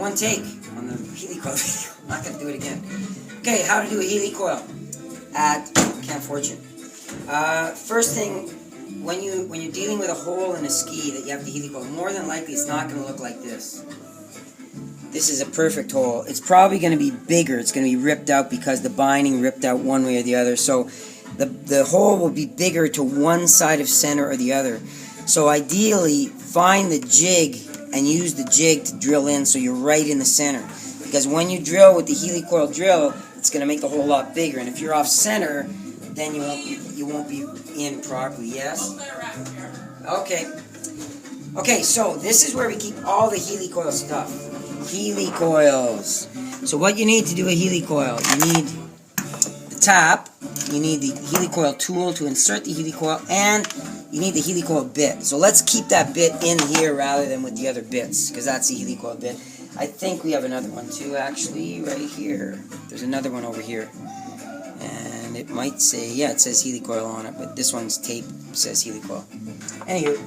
one take on the Heli Coil video. I'm not going to do it again. Okay, how to do a Heli Coil at Camp Fortune. First thing, when you're dealing with a hole in a ski that you have the Heli Coil, more than likely it's not going to look like this. This is a perfect hole. It's probably going to be bigger. It's going to be ripped out because the binding ripped out one way or the other. So the hole will be bigger to one side of center or the other. So ideally, find the jig and use the jig to drill in so you're right in the center. Because when you drill with the Heli Coil drill, it's going to make the hole a lot bigger. And if you're off center, then you won't be in properly. Yes? Okay. Okay, so this is where we keep all the Heli Coil stuff. Heli Coils. So what you need to do a Heli Coil, you need the tap, you need the Heli Coil tool to insert the Heli Coil, and you need the Heli Coil bit. So let's keep that bit in here rather than with the other bits, because that's the Heli Coil bit. I think we have another one too, actually, right here. There's another one over here. And it might say, yeah, it says Heli Coil on it, but this one's tape says Heli Coil. Anywho,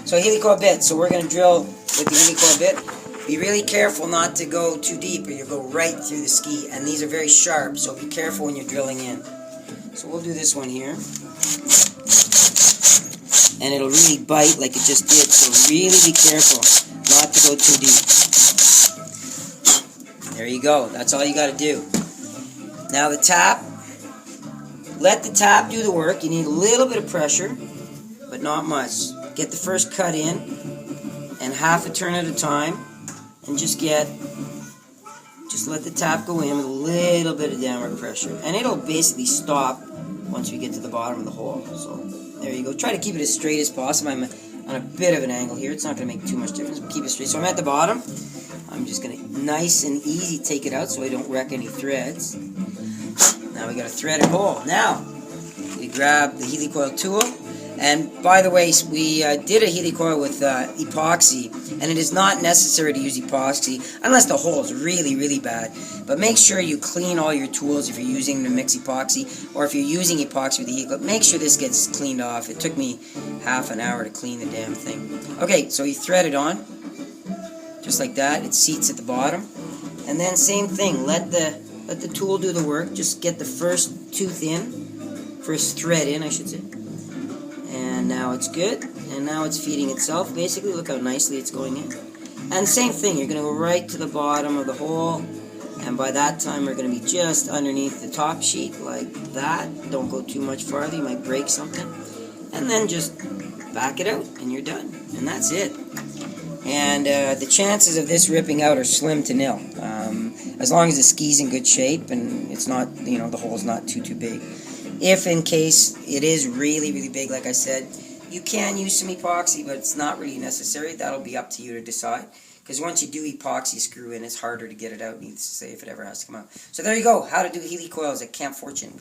so Heli Coil bit. So we're going to drill with the Heli Coil bit. Be really careful not to go too deep or you'll go right through the ski. And these are very sharp, so be careful when you're drilling in. So we'll do this one here. And it'll really bite like it just did, so really be careful not to go too deep. There you go. That's all you got to do. Now the tap. Let the tap do the work. You need a little bit of pressure, but not much. Get the first cut in, and half a turn at a time. And just let the tap go in with a little bit of downward pressure. And it'll basically stop once we get to the bottom of the hole. So there you go. Try to keep it as straight as possible. I'm on a bit of an angle here. It's not going to make too much difference, but keep it straight. So I'm at the bottom. I'm just going to nice and easy take it out so I don't wreck any threads. Now we got a threaded hole. Now we grab the Heli Coil tool. And by the way, we did a Heli Coil with epoxy, and it is not necessary to use epoxy unless the hole is really, really bad. But make sure you clean all your tools if you're using the mix epoxy, or if you're using epoxy with the Heli Coil, make sure this gets cleaned off. It took me half an hour to clean the damn thing. Okay, so you thread it on, just like that. It seats at the bottom, and then same thing. Let the tool do the work. Just get the first tooth in, first thread in, I should say. And now it's good, and now it's feeding itself, basically. Look how nicely it's going in. And same thing, you're going to go right to the bottom of the hole, and by that time we're going to be just underneath the top sheet, like that. Don't go too much farther, you might break something. And then just back it out, and you're done. And that's it. And the chances of this ripping out are slim to nil. As long as the ski's in good shape, and it's not, the hole's not too big. If in case it is really, really big, like I said, you can use some epoxy, but it's not really necessary. That'll be up to you to decide. Because once you do epoxy screw in, it's harder to get it out, needless to say, if it ever has to come out. So there you go, how to do Heli Coils at Camp Fortune.